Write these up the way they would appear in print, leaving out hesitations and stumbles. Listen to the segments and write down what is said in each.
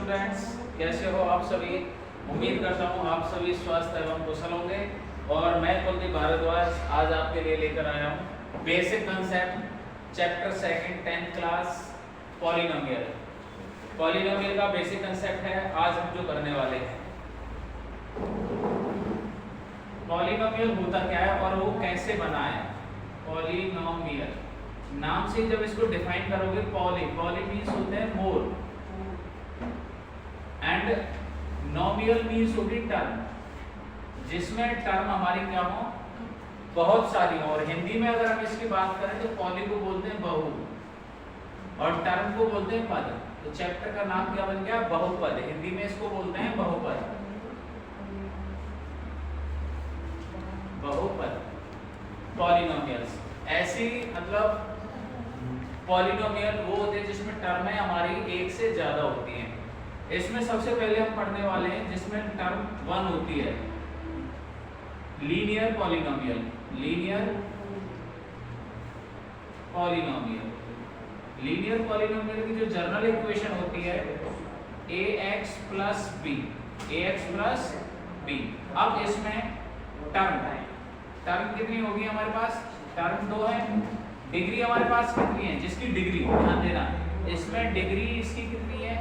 Students, कैसे हो आप सभी। उम्मीद करता हूँ आप सभी स्वस्थ एवं कुशल होंगे। और मैं कुलदीप भारद्वाज आज आपके लिए लेकर आया हूँ basic concept chapter second 10th class polynomial. Polynomial का बेसिक कंसेप्ट है आज हम जो करने वाले हैं। पॉलिनोमियल होता क्या है और वो कैसे बना है। पॉलिनोमियल नाम से जब इसको डिफाइन करोगे, पॉली मीन्स होते हैं मोर एंड नोमियल मीन्स होगी टर्म, जिसमें टर्म हमारी क्या हो, बहुत सारी हो। और हिंदी में अगर हम इसकी बात करें तो पॉली को बोलते हैं बहु और टर्म को बोलते हैं पद। तो चैप्टर का नाम क्या बन गया, बहुपद। हिंदी में इसको बोलते हैं बहुपद। बहुपद पॉलिनोमियल्स ऐसी मतलब पॉलिनोमियल वो होते हैं जिसमें टर्में हमारी एक से ज्यादा होती हैं। इसमें सबसे पहले हम पढ़ने वाले हैं जिसमें टर्म 1 होती है, linear polynomial. Linear polynomial, linear polynomial की जो जनरल इक्वेशन होती है ax plus B, ax plus B. अब इसमें टर्म कितनी होगी हमारे पास, टर्म 2 है। डिग्री हमारे पास कितनी है, जिसकी डिग्री ध्यान देना, इसमें डिग्री इसकी कितनी है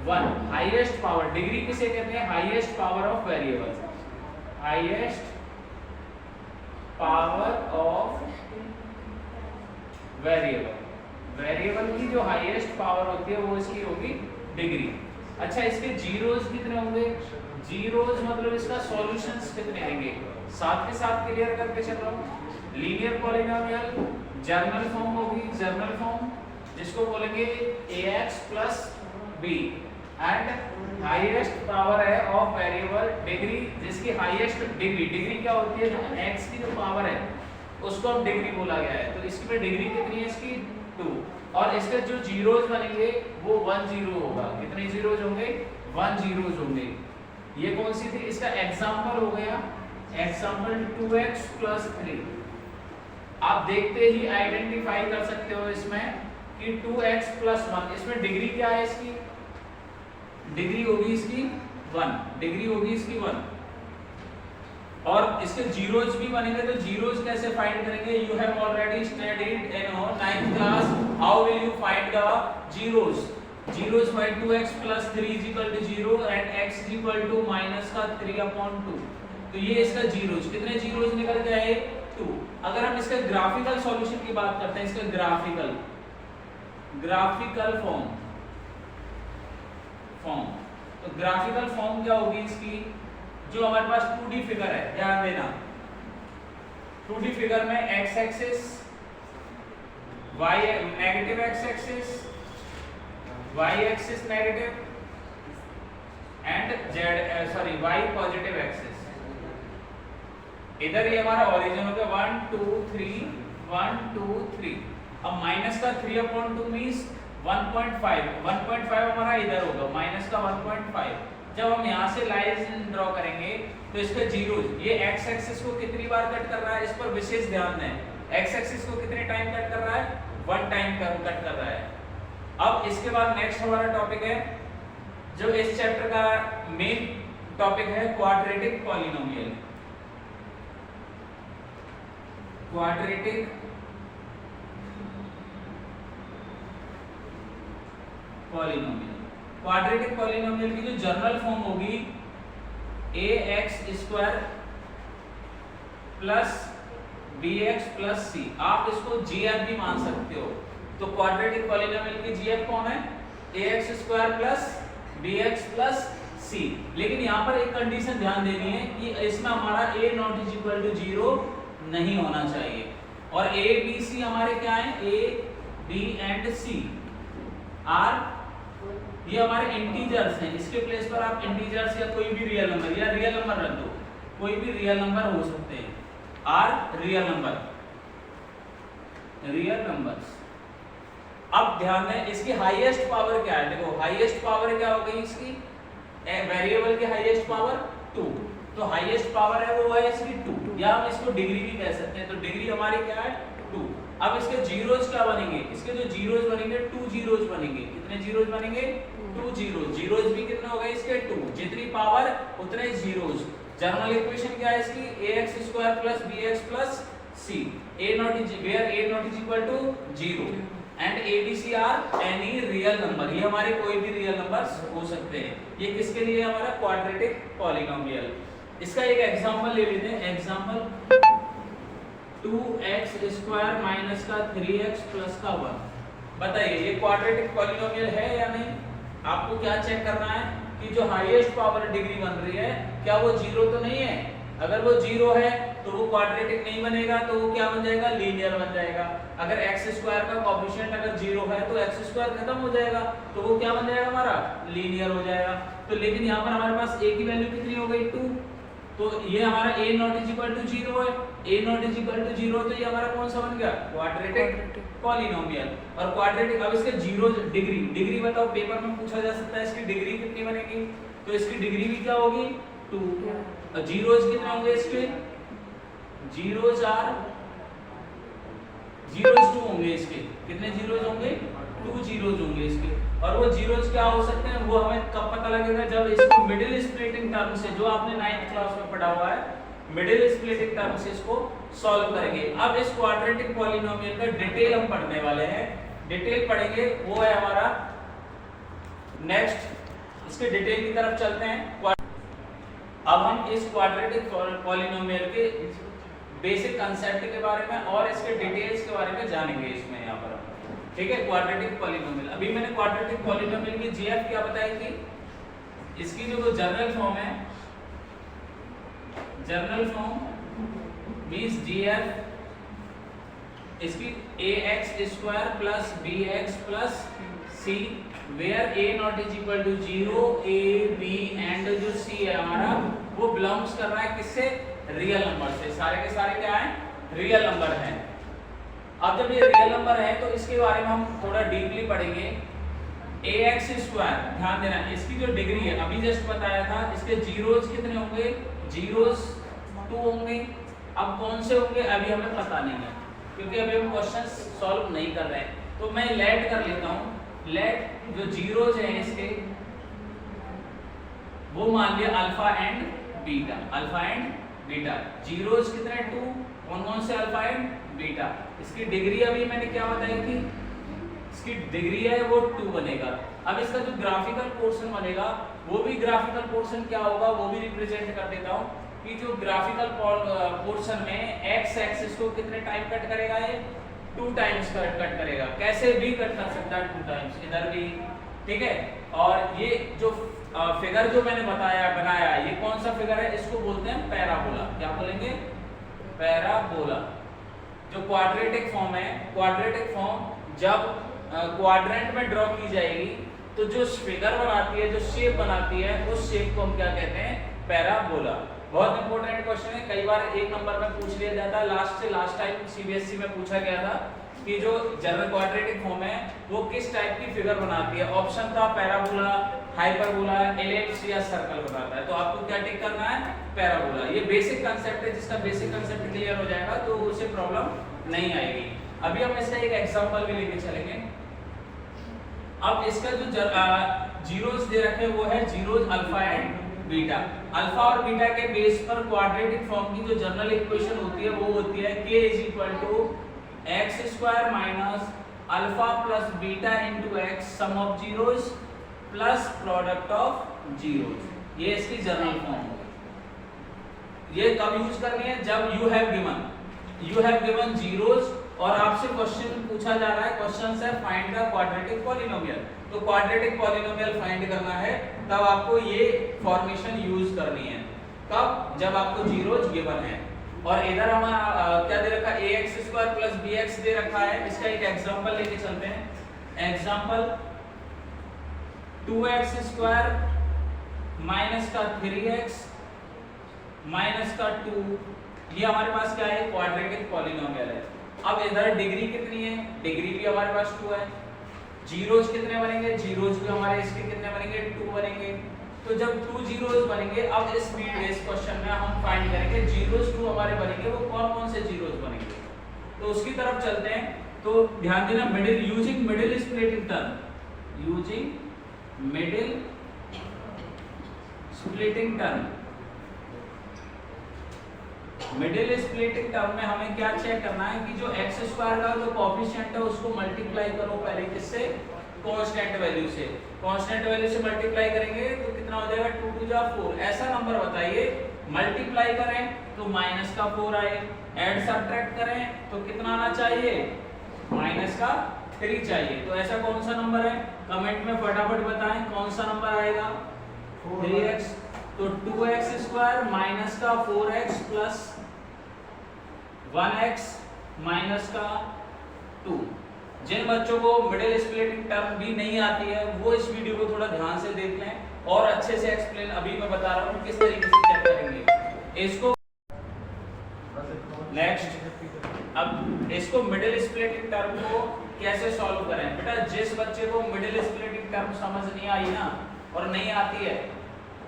1। हाईएस्ट पावर, डिग्री किसे कहते हैं, highest power of variable. Highest power of variable, variable की जो हाईएस्ट पावर होती है वो इसकी होगी डिग्री। अच्छा, इसके जीरोस कितने होंगे, जीरोस मतलब इसका सॉल्यूशंस कितने आएंगे, साथ के साथ क्लियर करके चल रहा हूं। लीनियर पॉलिनोमियल जर्नल फॉर्म होगी, जर्नल फॉर्म जिसको बोलेंगे ax plus b and highest power है ऑफ वेरिएबल डिग्री, जिसकी हाईएस्ट डिग्री, डिग्री क्या होती है, जो x की जो पावर है उसको हम डिग्री बोला गया है। तो इसकी में डिग्री कितनी है, इसकी 2। और इसके जो जीरोस बनेंगे वो 1 0 होगा। कितने जीरोस होंगे, 1 जीरोस होंगे। ये कौन सी थी, इसका एग्जांपल हो गया एग्जांपल 2x प्लस 3। आप देखते ही आइडेंटिफाई कर सकते हो इसमें कि 2x प्लस 1, इसमें डिग्री क्या है, इसकी डिग्री होगी इसकी 1, डिग्री होगी इसकी 1। और इसके जीरोस भी बनेंगे, तो जीरोस कैसे फाइंड करेंगे, you have already studied in 9th class, how will you find the zeros. Zeros find 2x plus 3 is equal to 0 and x is equal to minus का 3/2। तो ये इसका जीरोस, कितने जीरोस निकल के आए 2। अगर हम इसका ग्राफिकल सॉल्यूशन की बात करते हैं, इसका ग्राफिकल फॉर्म, तो ग्राफिकल फॉर्म क्या होगी इसकी, जो हमारे पास 2D फिगर है, ध्यान देना 2D फिगर में x axis, y negative x axis, y axis negative and y positive axis. इधर ये हमारा ओरिजिन हो गया 1 2 3 1 2 3। अब माइनस का 3/2 मींस 1.5, 1.5 हमारा इधर होगा, माइनस का 1.5। जब हम यहाँ से लाइन ड्रॉ करेंगे तो इसका जीरोस, ये x एक्सिस को कितनी बार कट कर रहा है, इस पर विशेष ध्यान दें। x एक्सिस को कितने टाइम कट कर रहा है, 1 टाइम कट कर रहा है। अब इसके बाद नेक्स्ट हमारा टॉपिक है, जो इस चैप्टर का मेन टॉपिक है, quadratic polynomial. Quadratic polynomial, quadratic polynomial की जो जनरल फॉर्म होगी ax square plus bx plus c। आप इसको gf भी मान सकते हो। तो क्वाड्रेटिक पॉलिनोमियल की gf कौन है, ax square plus bx plus c। लेकिन यहाँ पर एक कंडीशन ध्यान देनी है कि इसमें हमारा a not is equal to 0 नहीं होना चाहिए। और a b c हमारे क्या है, a b and c are, ये हमारे इंटीजर्स हैं। इसके प्लेस पर आप इंटीजर्स या कोई भी रियल नंबर या रियल नंबर रख दो, कोई भी रियल नंबर हो सकते हैं, are real number, real numbers. अब ध्यान दें इसकी हाईएस्ट पावर क्या है, देखो हाईएस्ट पावर क्या हो गई इसकी, वेरिएबल की हाईएस्ट पावर 2। तो हाईएस्ट पावर है वो है इसकी 2, या हम इसको डिग्री भी कह सकते हैं। तो डिग्री हमारी क्या है 2। अब इसके जीरोज क्या बनेंगे, इसके जो जीरोज बनेंगे 2 जीरोज बनेंगे। कितने जीरोज बनेंगे, 2 जीरोज। जीरोज भी कितने हो गए इसके 2, जितनी पावर उतने जीरोज। जनरल इक्वेशन क्या है इसकी, ax² + bx + c, a not is where a not is equal to 0 and a b c are any real number। ये हमारे कोई भी रियल नंबर्स हो सकते हैं। ये किसके लिए हमारा क्वाड्रेटिक पॉलिनोमियल। इसका एक एग्जांपल ले लेते हैं। Example 2x² - 3x + 1। बताइए ये क्वाड्रेटिक पॉलिनोमियल है या नहीं। आपको क्या चेक करना है कि जो हाईएस्ट पावर डिग्री बन रही है क्या वो 0 तो नहीं है। अगर वो 0 है तो वो क्वाड्रेटिक नहीं बनेगा, तो वो क्या बन जाएगा, लीनियर बन जाएगा। अगर x² का कोएफिशिएंट अगर 0 है तो x² खत्म हो जाएगा, तो वो क्या बन जाएगा हमारा, लीनियर हो जाएगा। तो लेकिन यहाँ पर हमारे पास a की वैल्यू कितनी हो गई 2, तो ये हमारा a not is equal to 0 है। a not is equal to 0 तो ये हमारा कौन सा बन गया, क्वाड्रेटिक पॉलिनोमियल। और क्वाड्रेटिक, अब इसके जीरो डिग्री बताओ, पेपर में पूछा जा सकता है इसकी डिग्री कितनी बनेगी। तो इसकी डिग्री भी क्या होगी 2। और जीरोज कितने होंगे इसके, जीरोज 2 होंगे इसके। कितने जीरोज होंगे, 2 जीरोज होंगे इसके। और वो जीरोज क्या हो सकते हैं वो हमें कब पता लगेगा, जब इसको मिडिल स्प्लिटिंग टर्म से, जो आपने 9th क्लास में पढ़ा हुआ है, मिडिल स्प्लिटिंग टर्म से इसको सॉल्व करेंगे। अब इस क्वाड्रेटिक पॉलिनोमियल का डिटेल हम पढ़ने वाले हैं। डिटेल पढ़ेंगे वो है हमारा नेक्स्ट, इसके डिटेल की तरफ चलते हैं। अब हम इस क्वाड्रेटिक पॉलिनोमियल के बेसिक कांसेप्ट के बारे में और इसके डिटेल्स के बारे में जानेंगे इसमें यहाँ पर। ठीक है, क्वाड्रेटिक पॉलिनोमियल। अभी मैंने क्वाड्रेटिक पॉलिनोमियल की जीएफ क्या बताई थी, इसकी जो जनरल फॉर्म है, जनरल फॉर्म मींस जीएफ इसकी ax² + bx + c where a not is equal to 0, a b and जो c है हमारा वो बिलोंग्स कर रहा है किससे, रियल नंबर से। सारे के सारे क्या हैं, रियल नंबर हैं। अब जब ये रियल नंबर है तो इसके बारे में हम थोड़ा डीपली पढ़ेंगे। ax², ध्यान देना, इसकी जो डिग्री है अभी जस्ट बताया था, इसके जीरोज कितने होंगे, जीरोज 2 होंगे। अब कौन से होंगे अभी हमें पता नहीं है, क्योंकि अभी हम क्वेश्चन सॉल्व नहीं कर रहे हैं। तो मैं लेट कर लेता हूँ। लेट जो जीरोज हैं इसके वो मान लिया alpha and beta, alpha and beta. Zeros कितने 2, कौन से अल्फा एंड बीटा। इसकी डिग्री अभी मैंने क्या बताई थी, इसकी डिग्री है वो 2 बनेगा। अब इसका जो ग्राफिकल पोर्शन बनेगा वो भी ग्राफिकल पोर्शन क्या होगा वो भी रिप्रेजेंट कर देता हूँ कि जो ग्राफिकल पोर्शन में x एक्सिस को कितने टाइम कट करेगा, ये 2 टाइम्स कट करेगा। कैसे भी कट कर सकता है 2 टाइम्स, इधर भी। ठीक है, और ये जो फिगर जो मैंने बनाया ये कौन सा फिगर है, इसको बोलते हैं पैराबोला। क्या बोलेंगे, पैराबोला। जो क्वाड्रेटिक फॉर्म है, क्वाड्रेटिक फॉर्म जब क्वाड्रेंट में ड्रॉ की जाएगी तो जो फिगर बनाती है, जो शेप बनाती है, उस शेप को हम क्या कहते हैं, पैराबोला। बहुत इंपॉर्टेंट क्वेश्चन है, कई बार 1 नंबर में पूछ लिया जाता है। लास्ट टाइम सीबीएसई में पूछा गया था कि जो जनरल क्वाड्रेटिक फॉर्म है वो किस टाइप की फिगर बनाती है। ऑप्शन था पैराबोला, हाइपरबोला, एलिप्स या सर्कल बनाता है। तो आपको क्या टिक करना है, पैराबोला। ये बेसिक कांसेप्ट है, जिसका बेसिक कांसेप्ट क्लियर हो जाएगा तो उसे प्रॉब्लम नहीं आएगी। अभी हम इसका एक एग्जांपल भी लेके चलेंगे। अब इसका जो जीरोज दे रखे वो है zeros alpha and beta. Alpha और बीटा के बेस पर क्वाड्रेटिक फॉर्म की जो जनरल इक्वेशन होती है वो होती है k = x² - alpha + beta * x sum of zeros plus product of zeros. ये इसकी जनरल फॉर्म होगी। ये कब यूज करनी है, जब यू हैव गिवन जीरोज और आपसे क्वेश्चन पूछा जा रहा है, क्वेश्चन है फाइंड द क्वाड्रेटिक पॉलिनोमियल। तो क्वाड्रेटिक पॉलिनोमियल फाइंड करना है तब आपको ये फॉर्मेशन यूज करनी है। कब, जब आपको जीरोज गिवन है। और इधर हमारा क्या दे रखा है, ax² + bx दे रखा है। इसका एक एग्जांपल लेके चलते हैं। एग्जांपल 2x² - 3x - 2, ये हमारे पास क्या है, क्वाड्रेटिक पॉलिनोमियल है। अब इधर डिग्री कितनी है, डिग्री भी हमारे पास 2 है। जीरोज कितने बनेंगे, जीरोज भी हमारे इसके कितने बनेंगे, 2 बनेंगे। तो जब 2 जीरोज बनेंगे, अब इस क्वेश्चन में हम फाइंड करेंगे जीरोज 2 हमारे बनेंगे, वो कौन से जीरोज बनेंगे। तो उसकी तरफ चलते हैं। तो ध्यान देना, middle using middle splitting term, using middle splitting term, middle splitting term में हमें क्या चेक करना है कि जो एक्स स्क्वायर का जो कोएफिशिएंट है उसको मल्टीप्लाई करो पहले किससे, कांस्टेंट वैल्यू से। कांस्टेंट वैल्यू से मल्टीप्लाई करेंगे तो कितना हो जाएगा, 2 2 जा 4। ऐसा नंबर बताइए मल्टीप्लाई करें तो माइनस का 4 आए, ऐड सब्ट्रैक्ट करें तो कितना आना चाहिए, माइनस का 3 चाहिए। तो ऐसा कौन सा नंबर है, कमेंट में फटाफट बताएं कौन सा नंबर आएगा, 3x। तो 2x स्क्वायर माइनस का 4x प्लस 1x माइनस का 2। जिन बच्चों को मिडिल स्प्लिटिंग टर्म भी नहीं आती है वो इस वीडियो को थोड़ा ध्यान से देख लें और अच्छे से एक्सप्लेन अभी मैं बता रहा हूँ किस तरीके से चेक करेंगे इसको। नेक्स्ट, अब इसको मिडिल स्प्लिटिंग टर्म को कैसे सॉल्व करें। बेटा जिस बच्चे को मिडिल स्प्लिटिंग टर्म समझ नहीं आई ना और नहीं आती है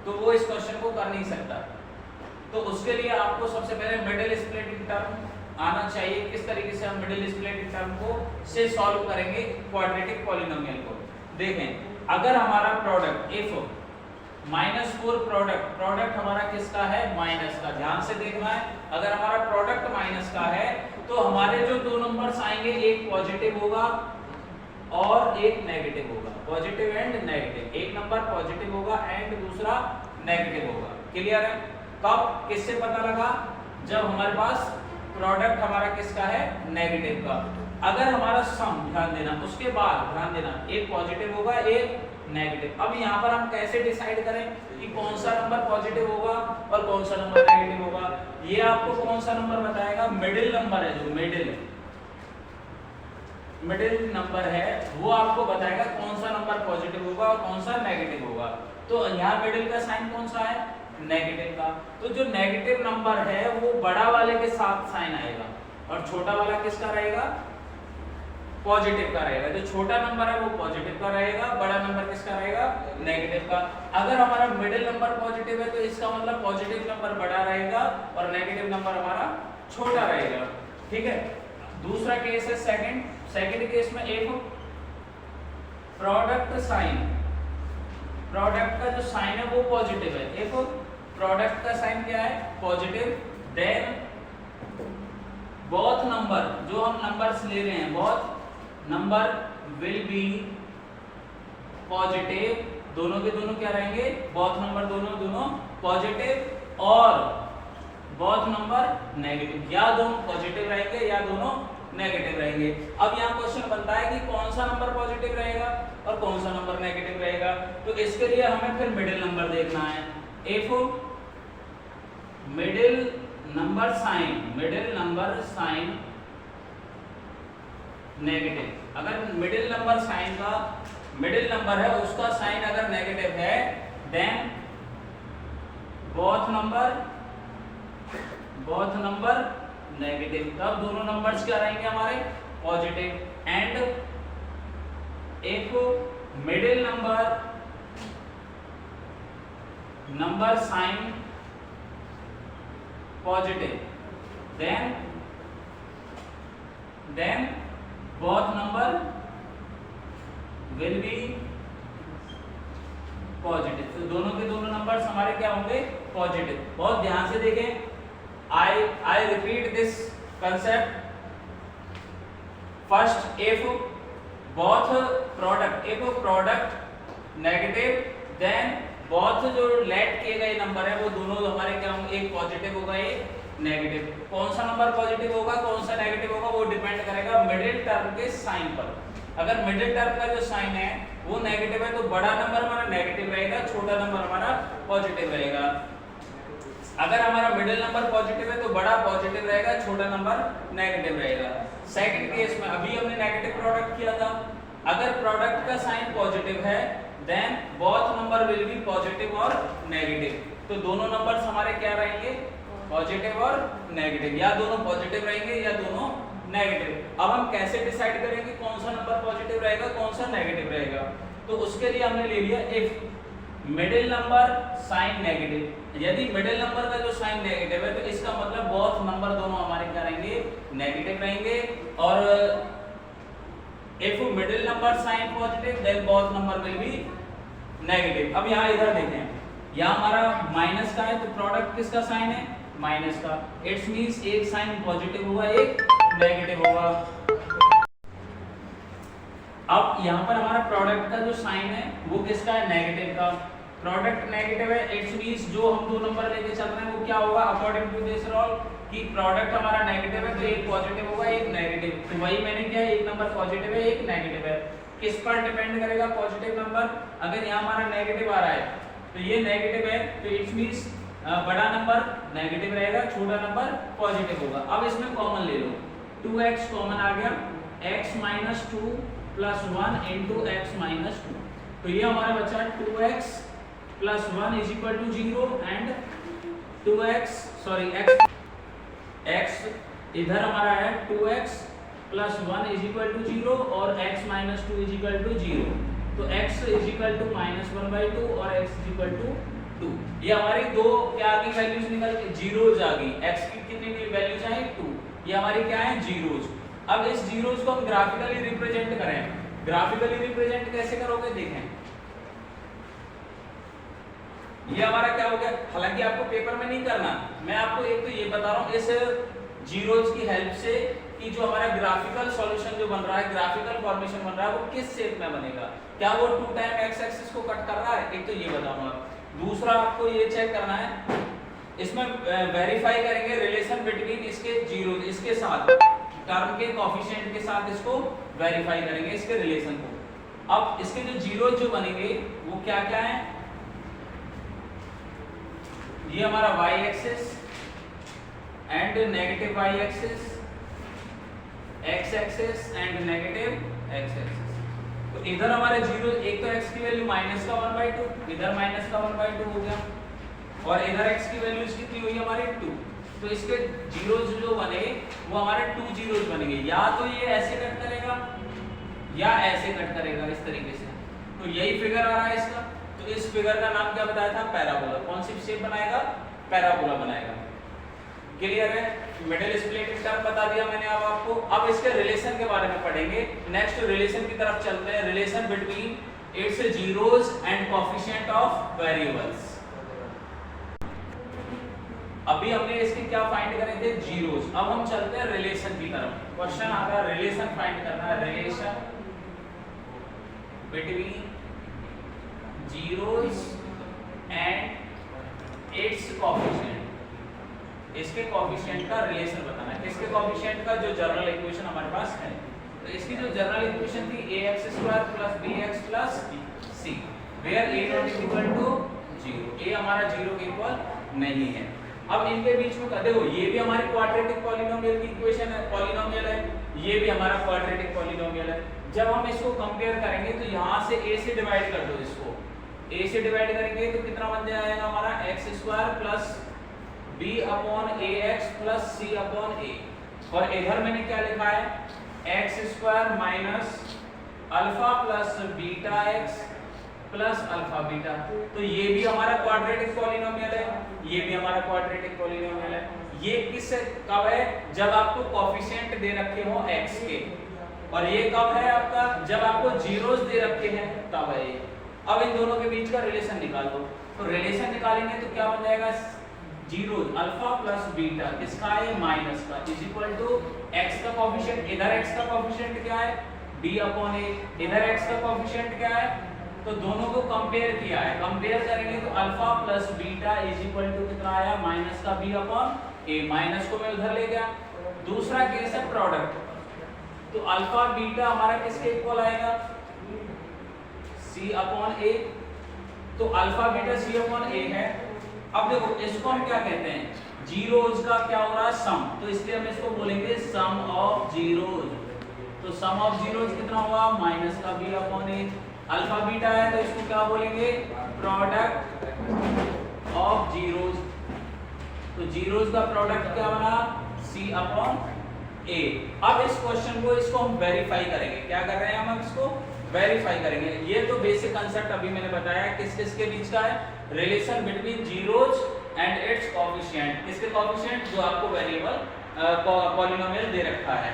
तो वो इस क्वेश्चन को कर नहीं सकता। तो उसके लिए आपको सबसे पहले मिडिल स्प्लिटिंग टर्म आना चाहिए। किस तरीके से हम मिडिल स्प्लिटिंग टर्म को से सॉल्व करेंगे क्वाड्रेटिक पॉलिनोमियल को। देखें, अगर हमारा प्रोडक्ट इफ -4 प्रोडक्ट हमारा किसका है, माइनस का। ध्यान से देखना है, अगर हमारा प्रोडक्ट माइनस का है तो हमारे जो दो नंबर्स आएंगे एक पॉजिटिव होगा और एक नेगेटिव होगा, पॉजिटिव एंड नेगेटिव। एक नंबर पॉजिटिव होगा एंड दूसरा नेगेटिव होगा। क्लियर है। कब, किससे पता लगा, जब हमारे पास प्रोडक्ट हमारा किसका है, नेगेटिव का। अगर हमारा सम, ध्यान देना, उसके बाद ध्यान देना एक पॉजिटिव होगा एक नेगेटिव। अब यहाँ पर हम कैसे डिसाइड करें कि कौन सा नंबर पॉजिटिव होगा और कौन सा नंबर नेगेटिव होगा। ये आपको कौन सा नंबर बताएगा, मिडिल नंबर है, जो मिडिल नंबर है वो आपको बताएगा कौन सा नंबर पॉजिटिव होगा और कौन सा नेगेटिव होगा। तो यहाँ मिडिल का साइन कौन सा है, नेगेटिव का। तो जो नेगेटिव नंबर है वो बड़ा वाले के साथ साइन आएगा और छोटा वाला किसका रहेगा, पॉजिटिव का रहेगा। जो छोटा नंबर है वो पॉजिटिव का रहेगा, बड़ा नंबर किसका रहेगा, नेगेटिव का। अगर हमारा मिडिल नंबर पॉजिटिव है तो इसका मतलब पॉजिटिव नंबर बड़ा रहेगा और नेगेटिव नंबर हमारा छोटा रहेगा। ठीक है। दूसरा केस है सेकंड केस में एक प्रोडक्ट साइन, प्रोडक्ट का जो साइन है वो पॉजिटिव है। एक प्रोडक्ट का साइन क्या है, पॉजिटिव। देन बोथ नंबर, जो हम नंबर्स ले रहे हैं, both number will be positive. दोनों के दोनों क्या रहेंगे, बोथ नंबर दोनों पॉजिटिव और बोथ नंबर नेगेटिव। या दोनों पॉजिटिव रहेंगे या दोनों नेगेटिव रहेंगे। अब यहाँ क्वेश्चन बनता है कि कौन सा नंबर पॉजिटिव रहेगा और कौन सा नंबर नेगेटिव रहेगा। तो इसके लिए हमें फिर मिडिल नंबर देखना है। If middle number sign negative, अगर मिडिल नंबर साइन का मिडिल नंबर है उसका साइन अगर नेगेटिव है देन बोथ नंबर नेगेटिव। तब दोनों नंबर्स क्या रहेंगे हमारे, पॉजिटिव। एंड एक middle number sign positive then both number will be positive. तो दोनों के दोनों नंबर्स हमारे क्या होंगे, पॉजिटिव। बहुत ध्यान से देखें, I repeat this concept. First, if both product negative, then both जो लेट किए गए नंबर है वो दोनों हमारे क्या होंगे, एक पॉजिटिव होगा एक नेगेटिव। कौन सा नंबर पॉजिटिव होगा कौन सा नेगेटिव होगा वो डिपेंड करेगा मिडिल टर्म के साइन पर। अगर मिडिल टर्म का जो साइन है वो नेगेटिव है तो बड़ा नंबर हमारा नेगेटिव रहेगा, छोटा नंबर हमारा पॉजिटिव रहेगा। अगर हमारा मिडिल नंबर पॉजिटिव है तो बड़ा पॉजिटिव रहेगा, छोटा नंबर नेगेटिव रहेगा। सेकंड केस में अभी हमने नेगेटिव प्रोडक्ट किया था। अगर प्रोडक्ट का साइन पॉजिटिव है then both number will be positive और नेगेटिव। तो दोनों नंबर्स हमारे क्या रहेंगे, पॉजिटिव और नेगेटिव। या दोनों पॉजिटिव रहेंगे या दोनों नेगेटिव। अब हम कैसे डिसाइड करेंगे कौन सा नंबर पॉजिटिव रहेगा कौन सा नेगेटिव रहेगा। तो उसके लिए हमने ले लिया if middle number sign negative, यदि मिडिल नंबर का जो साइन नेगेटिव है तो इसका मतलब बोथ नंबर दोनों हमारे क्या रहेंगे, नेगेटिव रहेंगे। और if middle number sign positive then both number will be negative. अब यहाँ इधर देखें, यहाँ हमारा माइनस का है तो प्रोडक्ट किसका साइन है, माइनस का। इट्स मींस एक साइन पॉजिटिव होगा एक नेगेटिव होगा। अब यहाँ पर हमारा प्रोडक्ट का जो साइन है वो किसका है, नेगेटिव का। प्रोडक्ट नेगेटिव है, इट्स मींस जो हम दो नंबर लेके चल रहे हैं वो क्या होगा, अकॉर्डिंग टू दिस रूल कि प्रोडक्ट हमारा नेगेटिव है तो एक पॉजिटिव होगा एक नेगेटिव। तो वही मैंने क्या है, एक नंबर पॉजिटिव है एक नेगेटिव है। किस पर डिपेंड करेगा पॉजिटिव नंबर, अगर यहाँ हमारा नेगेटिव आ रहा है तो ये नेगेटिव है तो इट्स मींस बड़ा नंबर नेगेटिव रहेगा, छोटा नंबर पॉजिटिव होगा। अब इसमें कॉमन ले लो, 2x कॉमन आ गया, x minus 2 plus 1 into x minus 2। तो ये हमारा बचा 2x plus 1 is equal to 0 and 2x sorry x इधर हमारा है 2x plus 1 is equal to 0 और x minus 2 is equal to 0। तो x इज इक्वल टू -1/2 और x इज इक्वल टू 2। ये हमारी दो क्या आ गई वैल्यूज निकल के, जीरोज आ गई। x की कितनी वैल्यूज आई 2, ये हमारी क्या है जीरोज। अब इस जीरोज को हम ग्राफिकली रिप्रेजेंट करें, ग्राफिकली रिप्रेजेंट कैसे करोगे देखें। ये हमारा क्या हो गया, हालांकि आपको पेपर में नहीं करना, मैं आपको एक तो ये बता रहा हूँ इस जीरोज की हेल्प से कि जो हमारा ग्राफिकल सॉल्यूशन जो बन रहा है, ग्राफिकल फॉर्मेशन बन रहा है वो किस शेप में बनेगा, क्या वो 2 टाइम x एक्सिस को कट कर रहा है, एक तो ये बताऊंगा। दूसरा आपको ये चेक करना है, इसमें वेरीफाई करेंगे रिलेशन बिटवीन इसके जीरोज, इसके साथ टर्म के कोएफिशिएंट के साथ इसको वेरीफाई करेंगे इसके रिलेशन को। अब इसके जो जीरोज जो बनेंगे वो क्या क्या है, ये हमारा y axis and negative y axis, x axis and negative x axis. तो इधर हमारे जीरो, एक तो x की वैल्यू माइनस का 1/2, इधर माइनस का 1/2 हो गया, और इधर x की वैल्यू कितनी हुई हमारी 2। तो इसके जीरोज जो बने वो हमारे 2 जीरोज बनेंगे, या तो ये ऐसे कट करेगा या ऐसे कट करेगा इस तरीके से। तो यही फिगर आ रहा है इसका। तो इस फिगर का नाम क्या बताया था, पैराबोला। कौन सी शेप बनाएगा, पैराबोला बनाएगा। क्लियर है, मिडिल स्प्लिट टर्म बता दिया मैंने अब आपको। अब इसके रिलेशन के बारे में पढ़ेंगे, नेक्स्ट रिलेशन की तरफ चलते हैं, relation between its zeros and coefficient of variables. अभी हमने इसके क्या फाइंड करे थे, जीरोज। अब हम चलते हैं रिलेशन की तरफ। क्वेश्चन आ रहा है रिलेशन फाइंड करना है, relation between zeros and it's coefficient. इसके कोएफिशिएंट का रिलेशन बताना है। किसके कोएफिशिएंट का, जो जनरल इक्वेशन हमारे पास है। तो इसकी जो जनरल इक्वेशन थी ax² + bx + c, where a not equal to 0, a हमारा 0 के इक्वल नहीं है। अब इनके बीच में देखो, ये भी हमारी क्वाड्रेटिक पॉलिनोमियल की इक्वेशन है, पॉलिनोमियल है, ये भी हमारा क्वाड्रेटिक पॉलिनोमियल है। जब हम इसको कंपेयर करेंगे तो यहाँ से a से डिवाइड कर दो, इसको a से डिवाइड करेंगे तो कितना बन जाएगा हमारा x² + b/ax + c/a। और इधर मैंने क्या लिखा है, x² - alpha + βx + alpha beta. तो ये भी हमारा क्वाड्रेटिक पॉलिनोमियल है, ये भी हमारा क्वाड्रेटिक पॉलिनोमियल है। ये किस कब है, जब आपको कोएफिशिएंट दे रखे हो x के, और ये कब है आपका, जब आपको जीरोस दे रखे हैं तब है ये। अब इन दोनों के बीच का रिलेशन निकाल दो। तो रिलेशन निकालेंगे तो क्या बन जाएगा, जीरोस अल्फा + बीटा किसका है, माइनस का, इज इक्वल टू x का कोएफिशिएंट, इधर x का कोएफिशिएंट क्या है b/a, इधर x का कोएफिशिएंट क्या है। तो दोनों को कंपेयर किया है, कंपेयर करेंगे तो alpha + beta is equal to कितना आया, माइनस का b/a, माइनस को मैं उधर ले गया। दूसरा केस है प्रोडक्ट, तो अल्फा बीटा हमारा किसके इक्वल आएगा, c/a। तो अल्फा बीटा c/a है। अब देखो इसको हम क्या कहते हैं, जीरोज का क्या हो रहा है, सम, तो इसलिए हम इसको बोलेंगे सम ऑफ जीरोज। तो सम ऑफ जीरोज कितना होगा, माइनस का b/a। अल्फा बीटा है तो इसको क्या बोलेंगे, प्रोडक्ट ऑफ जीरोज। तो जीरोज का प्रोडक्ट क्या बना, c/a। अब इस क्वेश्चन को, इसको हम वेरीफाई करेंगे। क्या कर रहे हैं हम इसको वेरीफाई करेंगे। ये तो बेसिक कंसेप्ट अभी मैंने बताया किस किस के बीच का है, relation between zeros and it's coefficient. किसके कोएफिशिएंट, जो आपको वेरिएबल पॉलिनोमियल दे रखा है।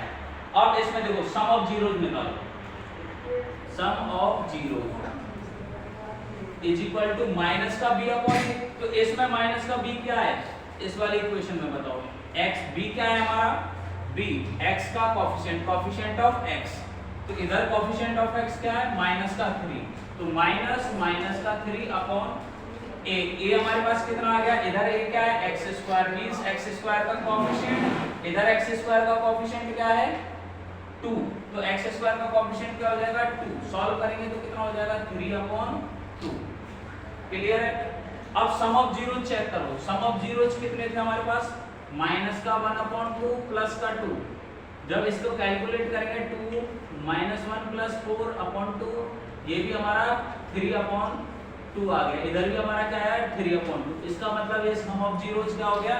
अब इसमें देखो सम ऑफ जीरोज निकालो, sum of zeros is equal to minus का b अपॉन a। तो इसमें माइनस का b क्या है, इस वाली इक्वेशन में बताओ, x b क्या है हमारा, b x का कोएफिशिएंट, कोएफिशिएंट ऑफ x। तो इधर कोएफिशिएंट ऑफ x क्या है, माइनस का 3, तो माइनस का 3 अपॉन a। a हमारे पास कितना आ गया, इधर a क्या है, x square, means x square का कोएफिशिएंट, इधर x स्क्वायर का कोएफिशिएंट क्या है 2, तो x स्क्वायर का कोएफिशिएंट क्या हो जाएगा 2। सॉल्व करेंगे तो कितना हो जाएगा 3 अपॉन 2। क्लियर है। अब सम ऑफ जीरो चेक करो, सम ऑफ जीरोज कितने थे हमारे पास, माइनस का 1 अपॉन 2 प्लस का 2। जब इसको कैलकुलेट करेंगे 2 माइनस 1 प्लस 4 अपॉन 2, ये भी हमारा 3 अपॉन 2 आ गया, इधर भी हमारा क्या है 3 अपॉन 2। इसका मतलब ये सम ऑफ जीरोज क्या हो गया,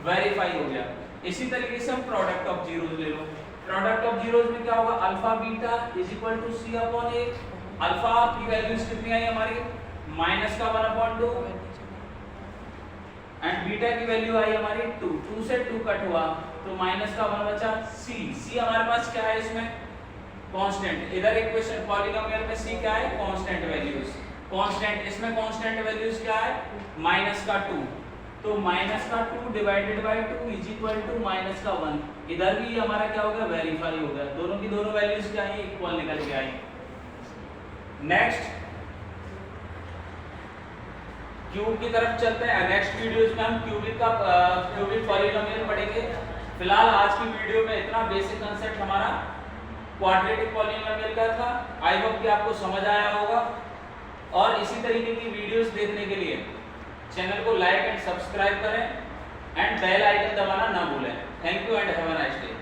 वेरीफाई हो गया। इसी तरीके से हम प्रोडक्ट ऑफ जीरोज ले लो, प्रोडक्ट ऑफ जीरोज में क्या होगा, alpha beta is equal to C upon A. Alpha की वैल्यूज कितनी आई हमारी, माइनस का 1 अपॉन 2 एंड बीटा की वैल्यू आई हमारी 2, 2 से 2 कट हुआ तो माइनस का 1 बचा। c, c हमारे पास क्या है इसमें, कांस्टेंट। इधर इक्वेशन पॉलिनोमियल में c क्या है, कांस्टेंट वैल्यूज, कांस्टेंट। इसमें कांस्टेंट वैल्यूज क्या है, माइनस का 2, तो माइनस का 2 divided by 2 is equal to minus का 1। इधर भी हमारा क्या हो गया, वेरीफाई हो गया, दोनों की दोनों वैल्यूज क्या है, इक्वल निकल के आई। नेक्स्ट क्यूब की तरफ चलते हैं। नेक्स्ट वीडियोस में हम क्यूबिक पॉलिनोमियल पढ़ेंगे। फिलहाल आज की वीडियो में इतना बेसिक कांसेप्ट हमारा क्वाड्रेटिक पॉलिनोमियल का था। आई होप कि आपको समझ आया होगा, और इसी तरीके की वीडियोस देखने के लिए चैनल को लाइक एंड सब्सक्राइब करें एंड बेल आइकन दबाना ना भूलें। Thank you and have a nice day.